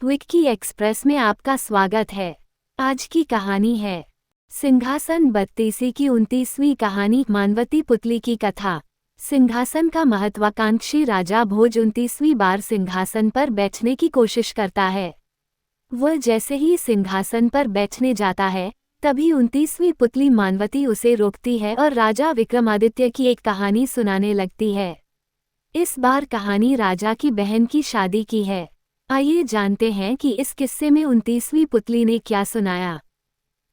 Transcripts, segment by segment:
Vicky express में आपका स्वागत है। आज की कहानी है सिंहासन बत्तीसी की 29वीं कहानी मानवती पुतली की कथा। सिंहासन का महत्वाकांक्षी राजा भोज 29वीं बार सिंहासन पर बैठने की कोशिश करता है। वह जैसे ही सिंहासन पर बैठने जाता है तभी 29वीं पुतली मानवती उसे रोकती है और राजा विक्रमादित्य की एक कहानी सुनाने लगती है। इस बार कहानी राजा की बहन की शादी की है। आइए जानते हैं कि इस किस्से में 29वीं पुतली ने क्या सुनाया।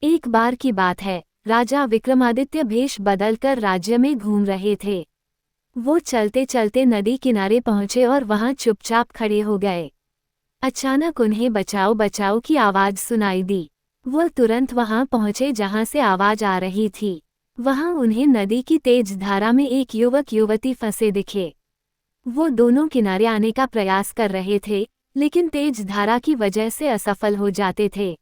एक बार की बात है, राजा विक्रमादित्य भेष बदलकर राज्य में घूम रहे थे। वो चलते चलते नदी किनारे पहुंचे और वहां चुपचाप खड़े हो गए। अचानक उन्हें बचाओ बचाओ की आवाज सुनाई दी। वो तुरंत वहां पहुंचे जहां से आवाज आ रही थी। वहां उन्हें नदी की तेज धारा में एक युवक युवती फंसे दिखे। वो दोनों किनारे आने का प्रयास कर रहे थे, लेकिन तेज धारा की वजह से असफल हो जाते थे।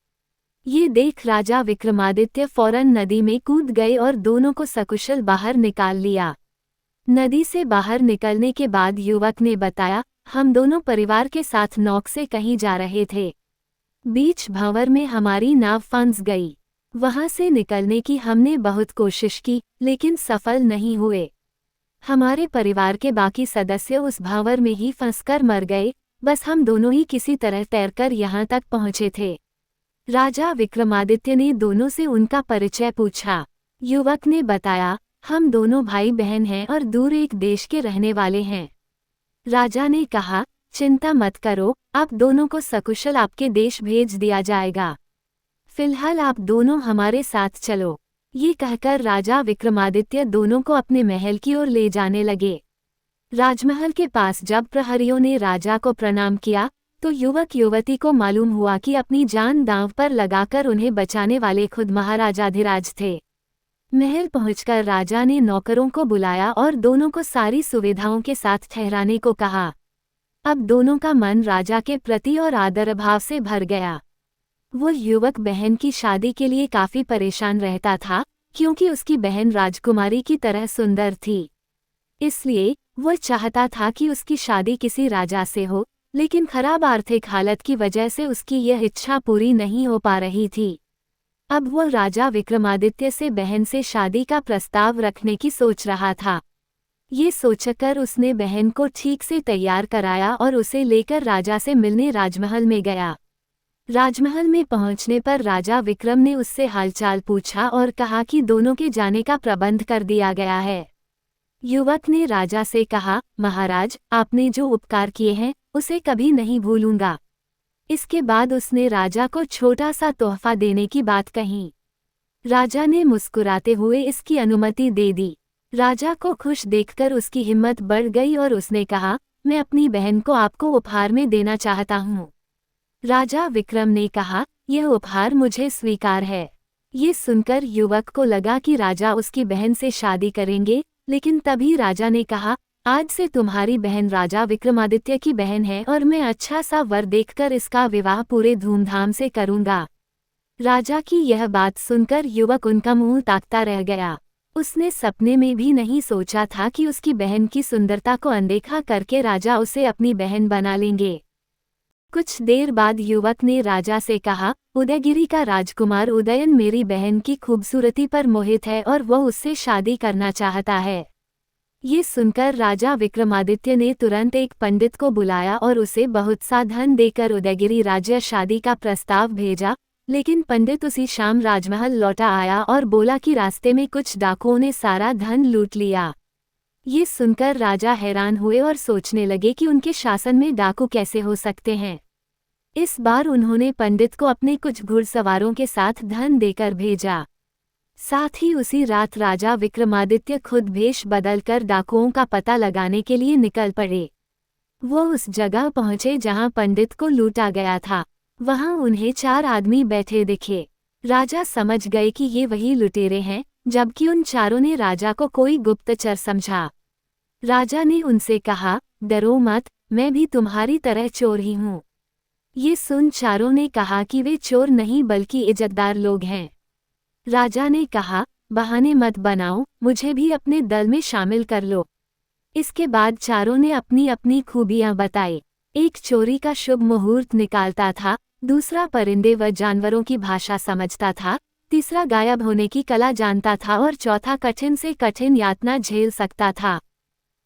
ये देख राजा विक्रमादित्य फौरन नदी में कूद गए और दोनों को सकुशल बाहर निकाल लिया। नदी से बाहर निकलने के बाद युवक ने बताया, हम दोनों परिवार के साथ नौक से कहीं जा रहे थे। बीच भंवर में हमारी नाव फंस गई। वहां से निकलने की हमने बहुत कोशिश की, लेकिन सफल नहीं हुए। हमारे परिवार के बाकी सदस्य उस भंवर में ही फंसकर मर गए, बस हम दोनों ही किसी तरह तैरकर यहाँ तक पहुँचे थे। राजा विक्रमादित्य ने दोनों से उनका परिचय पूछा। युवक ने बताया, हम दोनों भाई बहन हैं और दूर एक देश के रहने वाले हैं। राजा ने कहा, चिंता मत करो, आप दोनों को सकुशल आपके देश भेज दिया जाएगा। फिलहाल आप दोनों हमारे साथ चलो। ये कहकर राजा विक्रमादित्य दोनों को अपने महल की ओर ले जाने लगे। राजमहल के पास जब प्रहरियों ने राजा को प्रणाम किया तो युवक युवती को मालूम हुआ कि अपनी जान दांव पर लगाकर उन्हें बचाने वाले खुद महाराजाधिराज थे। महल पहुंचकर राजा ने नौकरों को बुलाया और दोनों को सारी सुविधाओं के साथ ठहराने को कहा। अब दोनों का मन राजा के प्रति और आदर भाव से भर गया। वो युवक बहन की शादी के लिए काफी परेशान रहता था, क्योंकि उसकी बहन राजकुमारी की तरह सुंदर थी। इसलिए वो चाहता था कि उसकी शादी किसी राजा से हो, लेकिन खराब आर्थिक हालत की वजह से उसकी यह इच्छा पूरी नहीं हो पा रही थी। अब वो राजा विक्रमादित्य से बहन से शादी का प्रस्ताव रखने की सोच रहा था। ये सोचकर उसने बहन को ठीक से तैयार कराया और उसे लेकर राजा से मिलने राजमहल में गया। राजमहल में पहुंचने पर राजा विक्रम ने उससे हालचाल पूछा और कहा कि दोनों के जाने का प्रबंध कर दिया गया है। युवक ने राजा से कहा, महाराज, आपने जो उपकार किए हैं उसे कभी नहीं भूलूंगा। इसके बाद उसने राजा को छोटा सा तोहफा देने की बात कही। राजा ने मुस्कुराते हुए इसकी अनुमति दे दी। राजा को खुश देखकर उसकी हिम्मत बढ़ गई और उसने कहा, मैं अपनी बहन को आपको उपहार में देना चाहता हूँ। राजा विक्रम ने कहा, यह उपहार मुझे स्वीकार है। ये सुनकर युवक को लगा कि राजा उसकी बहन से शादी करेंगे, लेकिन तभी राजा ने कहा, आज से तुम्हारी बहन राजा विक्रमादित्य की बहन है और मैं अच्छा सा वर देखकर इसका विवाह पूरे धूमधाम से करूंगा। राजा की यह बात सुनकर युवक उनका मुंह ताकता रह गया। उसने सपने में भी नहीं सोचा था कि उसकी बहन की सुंदरता को अनदेखा करके राजा उसे अपनी बहन बना लेंगे। कुछ देर बाद युवक ने राजा से कहा, उदयगिरी का राजकुमार उदयन मेरी बहन की खूबसूरती पर मोहित है और वह उससे शादी करना चाहता है। ये सुनकर राजा विक्रमादित्य ने तुरंत एक पंडित को बुलाया और उसे बहुत सा धन देकर उदयगिरी राज्य शादी का प्रस्ताव भेजा, लेकिन पंडित उसी शाम राजमहल लौटा आया और बोला कि रास्ते में कुछ डाकुओं ने सारा धन लूट लिया। ये सुनकर राजा हैरान हुए और सोचने लगे कि उनके शासन में डाकू कैसे हो सकते हैं। इस बार उन्होंने पंडित को अपने कुछ घुड़सवारों के साथ धन देकर भेजा। साथ ही उसी रात राजा विक्रमादित्य खुद भेष बदलकर डाकुओं का पता लगाने के लिए निकल पड़े। वो उस जगह पहुंचे जहां पंडित को लूटा गया था। वहां उन्हें 4 आदमी बैठे दिखे। राजा समझ गए कि ये वही लुटेरे हैं, जबकि उन चारों ने राजा को कोई गुप्तचर समझा। राजा ने उनसे कहा, डरो मत, मैं भी तुम्हारी तरह चोर ही हूँ। ये सुन चारों ने कहा कि वे चोर नहीं बल्कि इज्जतदार लोग हैं। राजा ने कहा, बहाने मत बनाओ, मुझे भी अपने दल में शामिल कर लो। इसके बाद चारों ने अपनी अपनी खूबियां बताई। एक चोरी का शुभ मुहूर्त निकालता था, दूसरा परिंदे व जानवरों की भाषा समझता था, तीसरा गायब होने की कला जानता था और चौथा कठिन से कठिन यातना झेल सकता था।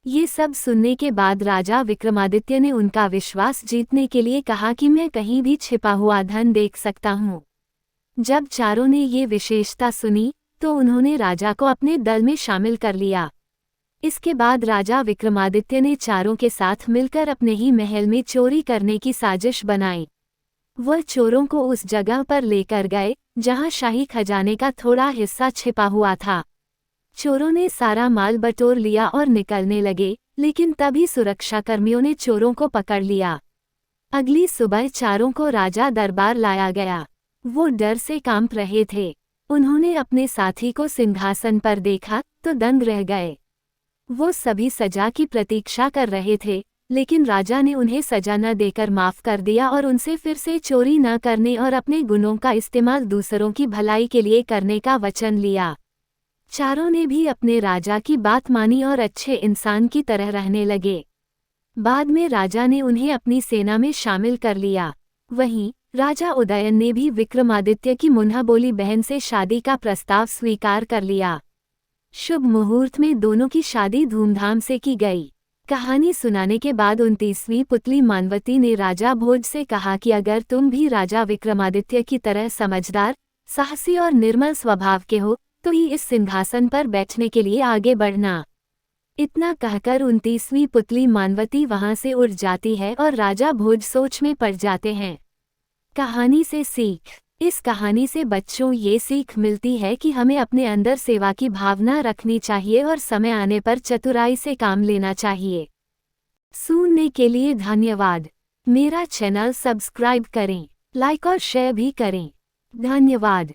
ये सब सुनने के बाद राजा विक्रमादित्य ने उनका विश्वास जीतने के लिए कहा कि मैं कहीं भी छिपा हुआ धन देख सकता हूँ। जब चारों ने ये विशेषता सुनी तो उन्होंने राजा को अपने दल में शामिल कर लिया। इसके बाद राजा विक्रमादित्य ने चारों के साथ मिलकर अपने ही महल में चोरी करने की साजिश बनाई। वह चोरों को उस जगह पर लेकर गए जहां शाही खजाने का थोड़ा हिस्सा छिपा हुआ था। चोरों ने सारा माल बटोर लिया और निकलने लगे, लेकिन तभी सुरक्षाकर्मियों ने चोरों को पकड़ लिया। अगली सुबह चारों को राजा दरबार लाया गया। वो डर से कांप रहे थे। उन्होंने अपने साथी को सिंहासन पर देखा तो दंग रह गए। वो सभी सजा की प्रतीक्षा कर रहे थे, लेकिन राजा ने उन्हें सजा न देकर माफ कर दिया और उनसे फिर से चोरी न करने और अपने गुणों का इस्तेमाल दूसरों की भलाई के लिए करने का वचन लिया। चारों ने भी अपने राजा की बात मानी और अच्छे इंसान की तरह रहने लगे। बाद में राजा ने उन्हें अपनी सेना में शामिल कर लिया। वहीं राजा उदयन ने भी विक्रमादित्य की मुन्हा बोली बहन से शादी का प्रस्ताव स्वीकार कर लिया। शुभ मुहूर्त में दोनों की शादी धूमधाम से की गई। कहानी सुनाने के बाद 29वीं पुतली मानवती ने राजा भोज से कहा कि अगर तुम भी राजा विक्रमादित्य की तरह समझदार, साहसी और निर्मल स्वभाव के हो तो ही इस सिंहासन पर बैठने के लिए आगे बढ़ना। इतना कहकर 29वीं पुतली मानवती वहां से उड़ जाती है और राजा भोज सोच में पड़ जाते हैं। कहानी से सीख। इस कहानी से बच्चों ये सीख मिलती है कि हमें अपने अंदर सेवा की भावना रखनी चाहिए और समय आने पर चतुराई से काम लेना चाहिए। सुनने के लिए धन्यवाद। मेरा चैनल सब्सक्राइब करें, लाइक और शेयर भी करें। धन्यवाद।